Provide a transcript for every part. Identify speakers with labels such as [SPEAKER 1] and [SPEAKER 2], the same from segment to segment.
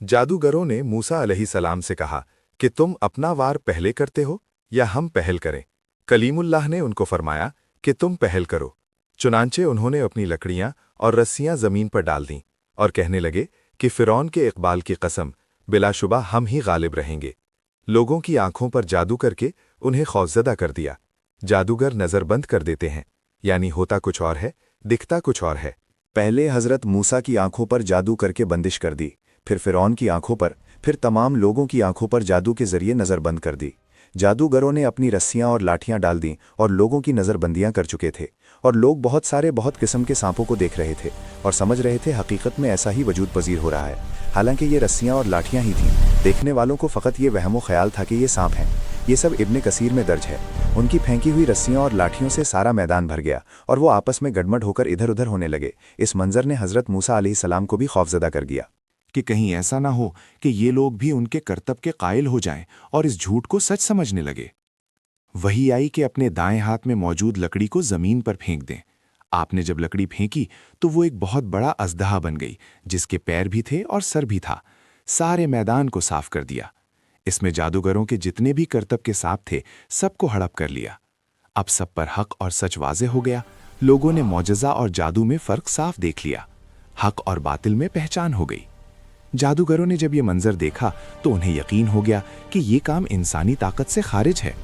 [SPEAKER 1] जादूगरों ने मूसा अलैहिस्सलाम से कहा कि तुम अपना वार पहले करते हो या हम पहल करें। कलीमुल्लाह ने उनको फरमाया कि तुम पहल करो। चुनांचे उन्होंने अपनी लकड़ियां और रस्सियां जमीन पर डाल दीं और कहने लगे कि फ़िरौन के इक़बाल की कसम, बिलाशुबा हम ही गालिब रहेंगे। लोगों की आंखों पर जादू करके उन्हें खौफज़दा कर दिया। जादूगर नज़रबंद कर देते हैं, यानी होता कुछ और है, दिखता कुछ और है।
[SPEAKER 2] पहले हज़रत मूसा की आंखों पर जादू करके बंदिश कर दी, फिर फ़िरौन की आंखों पर, फिर तमाम लोगों की आंखों पर जादू के ज़रिए नज़रबंद कर दी। जादूगरों ने अपनी रस्सियां और लाठियां डाल दीं और लोगों की नज़रबंदियां कर चुके थे, और लोग बहुत किस्म के सांपों को देख रहे थे और समझ रहे थे हकीकत में ऐसा ही वजूद पजीर हो रहा है। हालांकि ये रस्सियां और लाठियां ही थीं, देखने वालों को फ़कत ये वहमो ख्याल था कि ये सांप हैं। ये सब इब्ने कसीर में दर्ज है। उनकी फेंकी हुई रस्सियां और लाठियों से सारा मैदान भर गया और वो आपस में गड़मड़ होकर इधर उधर होने लगे। इस मंजर ने हज़रत मूसा अलैहिस्सलाम को भी खौफज़दा कर दिया
[SPEAKER 3] कि कहीं ऐसा ना हो कि ये लोग भी उनके करतब के कायल हो जाएं और इस झूठ को सच समझने लगे। वही आई कि अपने दाएं हाथ में मौजूद लकड़ी को जमीन पर फेंक दें। आपने जब लकड़ी फेंकी तो वो एक बहुत बड़ा अजदहा बन गई, जिसके पैर भी थे और सर भी था। सारे मैदान को साफ कर दिया। इसमें जादूगरों के जितने भी करतब के सांप थे, सबको हड़प कर लिया। अब सब पर हक और सच वाज़े हो गया। लोगों ने मौजज़ा और जादू में फ़र्क साफ देख लिया। हक और बातिल में पहचान हो गई। जादूगरों ने जब ये मंजर देखा तो उन्हें यकीन हो गया कि ये काम इंसानी ताकत से खारिज है।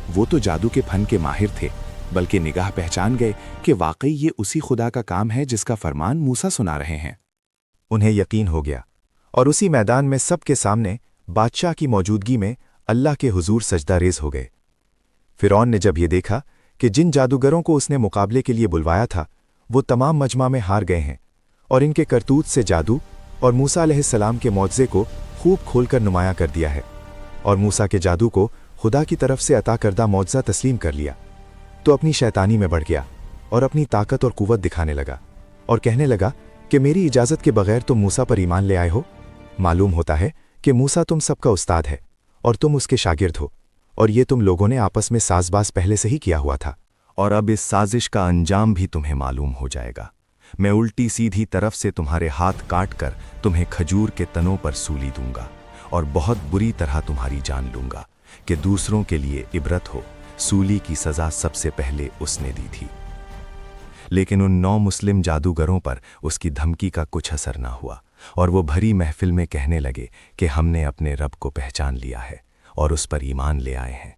[SPEAKER 3] वो तो जादू के फन के माहिर थे, बल्कि निगाह पहचान गए कि वाकई ये उसी खुदा का काम है जिसका फरमान मूसा सुना रहे हैं।
[SPEAKER 1] उन्हें यकीन हो गया और उसी मैदान में सबके सामने बादशाह की मौजूदगी में अल्लाह के हुजूर सजदा रेज़ हो गए। फ़िरौन ने जब ये देखा कि जिन जादूगरों को उसने मुकाबले के लिए बुलवाया था वो तमाम मजमा में हार गए हैं और इनके करतूत से जादू और मूसा अलैहिस्सलाम के मौजज़े को खूब खोलकर नुमाया कर दिया है, और मूसा के जादू को खुदा की तरफ से अता करदा मौजज़ा तस्लीम कर लिया, तो अपनी शैतानी में बढ़ गया और अपनी ताकत और कुव्वत दिखाने लगा और कहने लगा कि मेरी इजाज़त के बगैर तुम मूसा पर ईमान ले आए हो। मालूम होता है कि मूसा तुम सबका उस्ताद है और तुम उसके शागिर्द हो, और ये तुम लोगों ने आपस में साज़बाज़ पहले से ही किया हुआ था, और अब इस साजिश का अंजाम भी तुम्हें मालूम हो जाएगा। मैं उल्टी सीधी तरफ से तुम्हारे हाथ काट कर तुम्हें खजूर के तनों पर सूली दूंगा और बहुत बुरी तरह तुम्हारी जान लूंगा कि दूसरों के लिए इबरत हो। सूली की सज़ा सबसे पहले उसने दी थी। लेकिन उन 9 मुस्लिम जादूगरों पर उसकी धमकी का कुछ असर ना हुआ और वो भरी महफिल में कहने लगे कि हमने अपने रब को पहचान लिया है और उस पर ईमान ले आए हैं,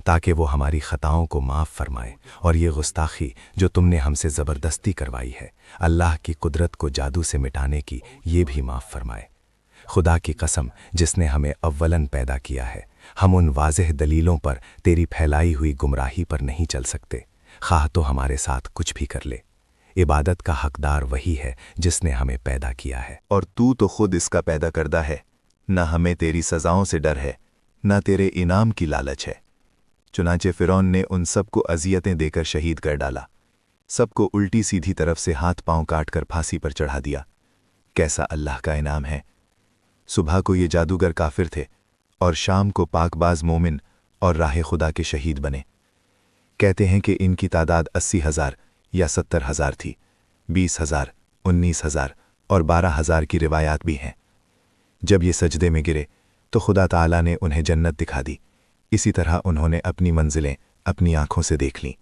[SPEAKER 1] ताकि वो हमारी ख़ताओं को माफ़ फरमाए और ये गुस्ताखी जो तुमने हमसे ज़बरदस्ती करवाई है, अल्लाह की कुदरत को जादू से मिटाने की, ये भी माफ़ फरमाए। खुदा की कसम जिसने हमें अव्वलन पैदा किया है, हम उन वाज़ेह दलीलों पर तेरी फैलाई हुई गुमराही पर नहीं चल सकते, खाह तो हमारे साथ कुछ भी कर ले। इबादत का हकदार वही है जिसने हमें पैदा किया है,
[SPEAKER 2] और तू तो खुद इसका पैदा करदा है। न हमें तेरी सज़ाओं से डर है, न तेरे इनाम की लालच है। चुनांचे फ़िरौन ने उन सबको अजियतें देकर शहीद कर डाला। सबको उल्टी सीधी तरफ से हाथ पांव काट कर फांसी पर चढ़ा दिया। कैसा अल्लाह का इनाम है। सुबह को ये जादूगर काफिर थे और शाम को पाकबाज मोमिन और राह खुदा के शहीद बने। कहते हैं कि इनकी तादाद 80,000 या 70,000 थी। 20,000, 19,000 और 12,000 की रिवायात भी हैं। जब ये सजदे में गिरे तो खुदा ताला ने उन्हें जन्नत दिखा दी। इसी तरह उन्होंने अपनी मंजिलें अपनी आंखों से देख लीं।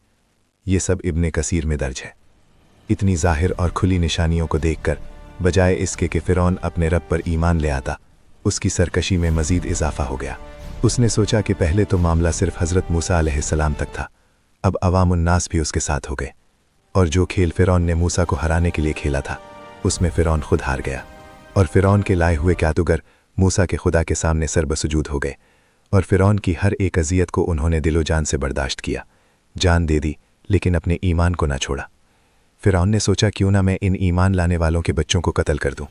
[SPEAKER 2] ये सब इब्ने कसीर में दर्ज है। इतनी ज़ाहिर और खुली निशानियों को देखकर बजाय इसके कि फ़िरौन अपने रब पर ईमान ले आता, उसकी सरकशी में मज़ीद इजाफा हो गया। उसने सोचा कि पहले तो मामला सिर्फ हज़रत मूसा अलैहिस्सलाम तक था, अब अवामुन्नास भी उसके साथ हो गए, और जो खेल फ़िरौन ने मूसा को हराने के लिए खेला था उसमें फ़िरौन खुद हार गया, और फ़िरौन के लाए हुए जादूगर मूसा के खुदा के सामने सरबसुजूद हो गए, और फ़िरौन की हर एक अजियत को उन्होंने दिलो जान से बर्दाश्त किया। जान दे दी लेकिन अपने ईमान को ना छोड़ा। फ़िरौन ने सोचा क्यों ना मैं इन ईमान लाने वालों के बच्चों को कत्ल कर दूं।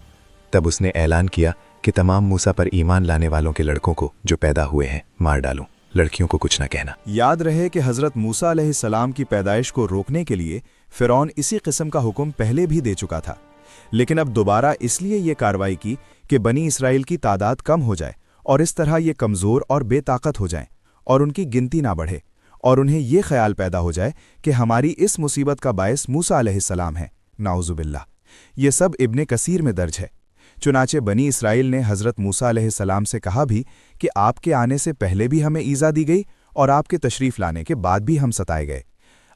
[SPEAKER 2] तब उसने ऐलान किया कि तमाम मूसा पर ईमान लाने वालों के लड़कों को जो पैदा हुए हैं मार डालूं, लड़कियों को कुछ ना कहना।
[SPEAKER 4] याद रहे कि हज़रत मूसा अलैहिस्सलाम की पैदाइश को रोकने के लिए फ़िरौन इसी किस्म का हुक्म पहले भी दे चुका था, लेकिन अब दोबारा इसलिए ये कार्रवाई की कि बनी इसराइल की तादाद कम हो जाए और इस तरह ये कमज़ोर और बेताकत हो जाएं और उनकी गिनती ना बढ़े, और उन्हें ये ख्याल पैदा हो जाए कि हमारी इस मुसीबत का बायस मूसा अलैहिस्सलाम है। नाउज़ुबिल्लाह। ये सब इब्ने कसीर में दर्ज है। चुनाचे बनी इसराइल ने हज़रत मूसा अलैहिस्सलाम से कहा भी कि आपके आने से पहले भी हमें ईज़ा दी गई और आपके तशरीफ़ लाने के बाद भी हम सताए गए।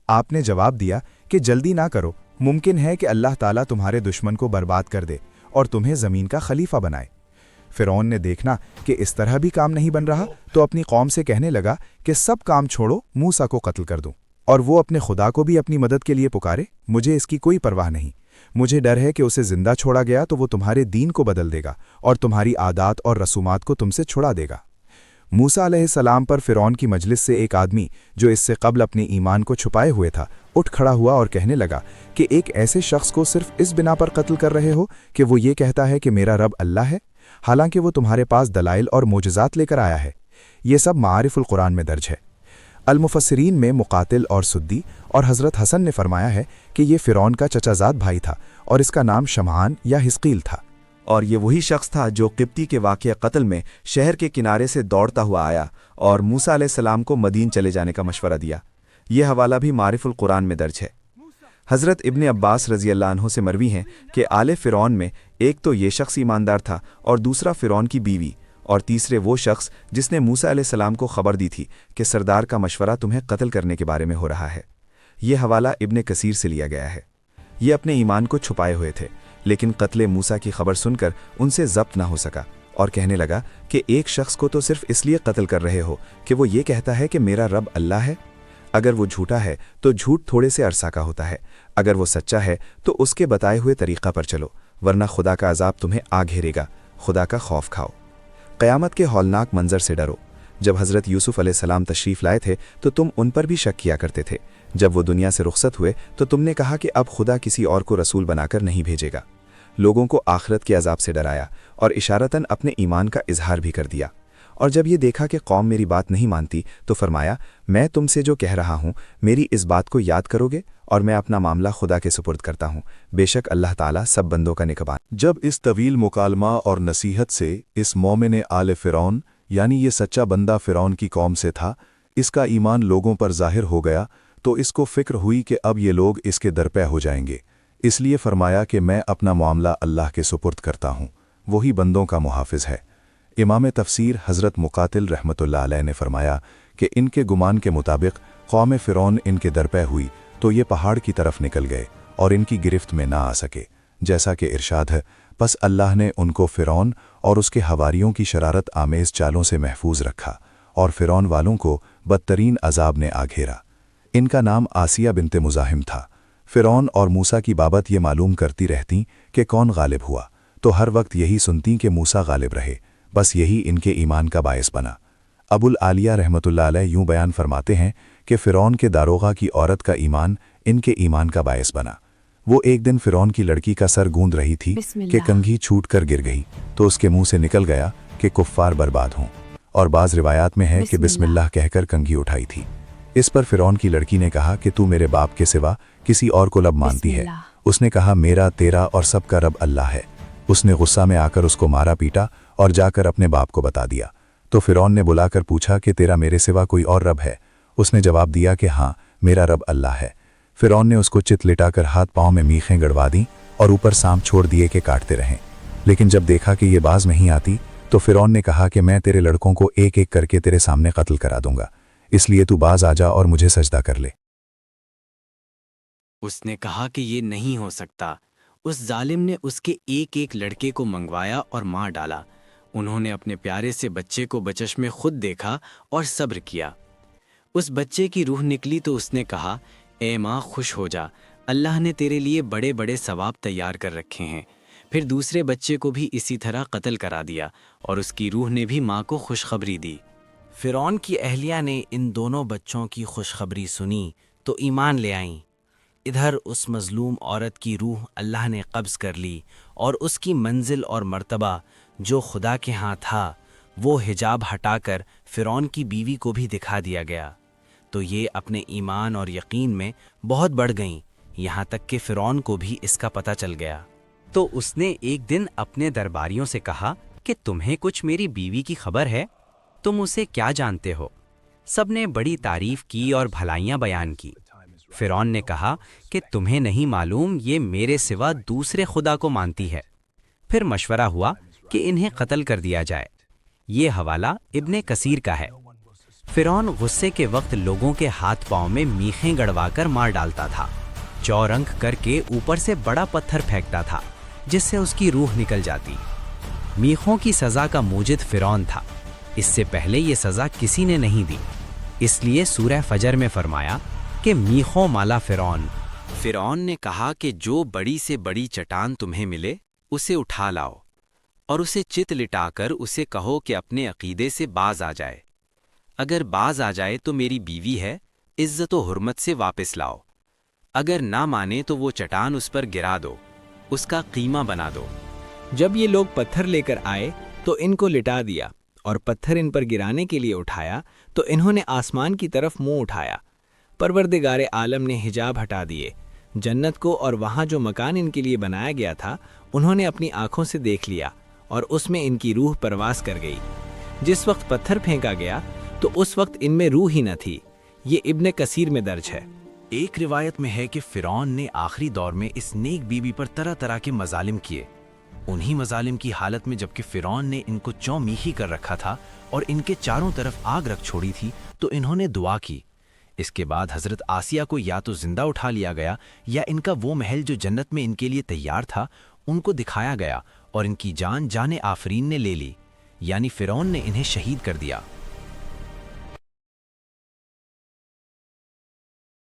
[SPEAKER 4] आपने जवाब दिया कि जल्दी ना करो, मुमकिन है कि अल्लाह ताला तुम्हारे दुश्मन को बर्बाद कर दे और तुम्हें ज़मीन का खलीफा बनाए। फ़िरौन ने देखना कि इस तरह भी काम नहीं बन रहा तो अपनी कौम से कहने लगा कि सब काम छोड़ो, मूसा को कत्ल कर दूं और वो अपने खुदा को भी अपनी मदद के लिए पुकारे। मुझे इसकी कोई परवाह नहीं। मुझे डर है कि उसे जिंदा छोड़ा गया तो वो तुम्हारे दीन को बदल देगा और तुम्हारी आदात और रसूमात को तुमसे छुड़ा देगा। मूसा अलैहिस्सलाम पर फ़िरौन की मजलिस से एक आदमी जो इससे कबल अपने ईमान को छुपाए हुए था उठ खड़ा हुआ और कहने लगा कि एक ऐसे शख्स को सिर्फ इस बिना पर कत्ल कर रहे हो कि वो ये कहता है कि मेरा रब अल्लाह है, हालांकि वो तुम्हारे पास दलाइल और मोजज़ात लेकर आया है। ये सब मारिफुल कुरान में दर्ज है। अल-मुफस्सिरीन में मुकातिल और सुद्दी और हज़रत हसन ने फरमाया है कि ये फ़िरौन का चचाजाद भाई था और इसका नाम शमआन या हिस्कील था।
[SPEAKER 5] और ये वही शख्स था जो क़िब्ती के वाक़या कत्ल में शहर के किनारे से दौड़ता हुआ आया और मूसा अलैहिस्सलाम को मदीन चले जाने का मशवरा दिया। ये हवाला भी मारिफुल कुरान में दर्ज है। हज़रत इब्ने अब्बास रज़ी अल्लाह अन्हु से मरवी हैं कि आले फ़िरौन में एक तो ये शख्स ईमानदार था और दूसरा फ़िरौन की बीवी और तीसरे वो शख्स जिसने मूसा अलैहिस्सलाम को खबर दी थी कि सरदार का मशवरा तुम्हें कत्ल करने के बारे में हो रहा है। ये हवाला इब्ने कसीर से लिया गया है। ये अपने ईमान को छुपाए हुए थे, लेकिन कत्ले मूसा की खबर सुनकर उनसे ज़ब्त ना हो सका और कहने लगा कि एक शख्स को तो सिर्फ इसलिए कत्ल कर रहे हो कि वो ये कहता है कि मेरा रब अल्लाह है। अगर वो झूठा है तो झूठ थोड़े से अरसा का होता है, अगर वो सच्चा है तो उसके बताए हुए तरीक़ा पर चलो, वरना खुदा का अजाब तुम्हें आ घेरेगा। खुदा का खौफ खाओ। क़यामत के हौलनाक मंजर से डरो। जब हज़रत यूसुफ़ अलैहिस्सलाम तशरीफ़ लाए थे तो तुम उन पर भी शक किया करते थे। जब वो दुनिया से रुखसत हुए तो तुमने कहा कि अब खुदा किसी और को रसूल बनाकर नहीं भेजेगा। लोगों को आखिरत के अजाब से डराया और इशारतन अपने ईमान का इजहार भी कर दिया। और जब ये देखा कि कौम मेरी बात नहीं मानती तो फरमाया, मैं तुमसे जो कह रहा हूँ मेरी इस बात को याद करोगे और मैं अपना मामला खुदा के सुपुर्द करता हूँ। बेशक अल्लाह ताला सब बंदों का निगहबान।
[SPEAKER 2] जब इस तवील मुकालमा और नसीहत से इस मोमिन आले फ़िरौन यानी ये सच्चा बंदा फ़िरौन की कौम से था, इसका ईमान लोगों पर ज़ाहिर हो गया तो इसको फ़िक्र हुई कि अब ये लोग इसके दरपे हो जाएंगे। इसलिए फरमाया कि मैं अपना मामला अल्लाह के सुपुर्द करता हूँ, वही बंदों का मुहाफ़िज़ है। इमाम तफसीर हज़रत मुकातिल रहमतुल्लाह अलैह ने फरमाया कि इनके गुमान के मुताबिक कौम फ़िरौन इनके दरपे हुई तो ये पहाड़ की तरफ निकल गए और इनकी गिरफ्त में ना आ सके, जैसा कि इरशाद है, बस अल्लाह ने उनको फ़िरौन और उसके हवारियों की शरारत आमेज़ चालों से महफूज रखा और फ़िरौन वालों को बदतरीन अजाब ने आ घेरा। इनका नाम आसिया बिनते मुज़ाहिम था। फ़िरौन और मूसा की बाबत ये मालूम करती रहतीं कि कौन गालिब हुआ, तो हर वक्त यही सुनतीं कि मूसा गालिब रहे। बस यही इनके ईमान का बायस बना। अबुल आलिया रहमतुल्लाह अलैह यूं बयान फरमाते हैं कि फ़िरौन के दारोगा की औरत का ईमान इनके ईमान का बायस बना। वो एक दिन फ़िरौन की लड़की का सर गूंद रही थी कि कंघी छूट कर गिर गई तो उसके मुंह से निकल गया कि कुफ्फार बर्बाद हों, और बाज़ रिवायात में है कि बिस्मिल्लाह कहकर कंघी उठाई थी। इस पर फ़िरौन की लड़की ने कहा कि तू मेरे बाप के सिवा किसी और को रब मानती है। उसने कहा, मेरा तेरा और सबका रब अल्लाह है। उसने गुस्सा में आकर उसको मारा पीटा और जाकर अपने बाप को बता दिया। तो फ़िरौन ने बुलाकर पूछा कि तेरा मेरे सिवा कोई और रब है? उसने जवाब दिया कि हाँ, मेरा रब अल्लाह है। फ़िरौन ने उसको चित लिटाकर हाथ पाँव में मीखें गड़वा दी और ऊपर सांप छोड़ दिए कि काटते रहें। लेकिन जब देखा कि ये बाज नहीं आती तो फ़िरौन ने कहा कि मैं तेरे लड़कों को एक एक करके तेरे सामने कत्ल करा दूंगा, इसलिए तू बाज आ जा और मुझे सजदा कर ले।
[SPEAKER 6] उसने कहा कि ये नहीं हो सकता। उस जालिम ने उसके एक एक लड़के को मंगवाया और मार डाला। उन्होंने अपने प्यारे से बच्चे को बचश में खुद देखा और सब्र किया। उस बच्चे की रूह निकली तो उसने कहा, ए माँ खुश हो जा, अल्लाह ने तेरे लिए बड़े बड़े सवाब तैयार कर रखे हैं। फिर दूसरे बच्चे को भी इसी तरह कत्ल करा दिया और उसकी रूह ने भी माँ को खुशखबरी दी।
[SPEAKER 7] फ़िरौन की अहलिया ने इन दोनों बच्चों की खुशखबरी सुनी तो ईमान ले आईं। इधर उस मज़लूम औरत की रूह अल्लाह ने कब्ज़ कर ली और उसकी मंजिल और मर्तबा जो खुदा के यहाँ था वो हिजाब हटाकर फ़िरौन की बीवी को भी दिखा दिया गया। तो ये अपने ईमान और यकीन में बहुत बढ़ गईं, यहाँ तक कि फ़िरौन को भी इसका पता चल गया।
[SPEAKER 6] तो उसने एक दिन अपने दरबारियों से कहा कि तुम्हें कुछ मेरी बीवी की खबर है? तुम उसे क्या जानते हो? सब ने बड़ी तारीफ की और भलाइयाँ बयान की। फ़िरौन ने कहा कि तुम्हें नहीं मालूम ये मेरे सिवा दूसरे खुदा को मानती है।
[SPEAKER 7] پھر مشورہ ہوا کہ انہیں قتل کر دیا جائے۔ یہ حوالہ ابن کثیر کا ہے۔ فرعون غصے کے وقت لوگوں کے ہاتھ پاؤں میں میخیں گڑوا کر مار ڈالتا تھا، چورنک کر کے اوپر سے بڑا پتھر پھینکتا تھا جس سے اس کی روح نکل جاتی۔ میخوں کی سزا کا موجد فرعون تھا، اس سے پہلے یہ سزا کسی نے نہیں دی، اس لیے سورہ فجر میں فرمایا کہ میخوں مالا فرعون۔ فرعون نے کہا کہ جو بڑی سے بڑی چٹان تمہیں ملے اسے اٹھا لاؤ اور اسے چت لٹا کر اسے کہو کہ اپنے عقیدے سے باز آ جائے۔ اگر باز آ جائے تو میری بیوی ہے، عزت و حرمت سے واپس لاؤ، اگر نہ مانے تو وہ چٹان اس پر گرا دو، اس کا قیمہ بنا دو۔
[SPEAKER 6] جب یہ لوگ پتھر لے کر آئے تو ان کو لٹا دیا اور پتھر ان پر گرانے کے لیے اٹھایا تو انہوں نے آسمان کی طرف منہ اٹھایا۔ پروردگار عالم نے حجاب ہٹا دیے، جنت کو اور وہاں جو مکان ان کے لیے بنایا گیا تھا انہوں نے اپنی آنکھوں سے دیکھ لیا اور اس میں ان کی روح پرواز کر گئی۔ جس وقت پتھر پھینکا گیا تو اس وقت ان میں روح ہی نہ تھی۔ یہ ابن کثیر میں درج ہے۔
[SPEAKER 7] ایک روایت میں ہے کہ فرعون نے آخری دور میں اس نیک بیوی پر طرح طرح کے مظالم کیے۔ انہی مظالم کی حالت میں جبکہ فرعون نے ان کو چومیخی کر رکھا تھا اور ان کے چاروں طرف آگ رکھ چھوڑی تھی تو انہوں نے دعا کی۔ اس کے بعد حضرت آسیہ کو یا تو زندہ اٹھا لیا گیا یا ان کا وہ محل جو جنت میں ان کے لیے تیار تھا ان کو دکھایا گیا اور ان کی جان آفرین نے لے لی، یعنی فرعون نے انہیں شہید کر دیا۔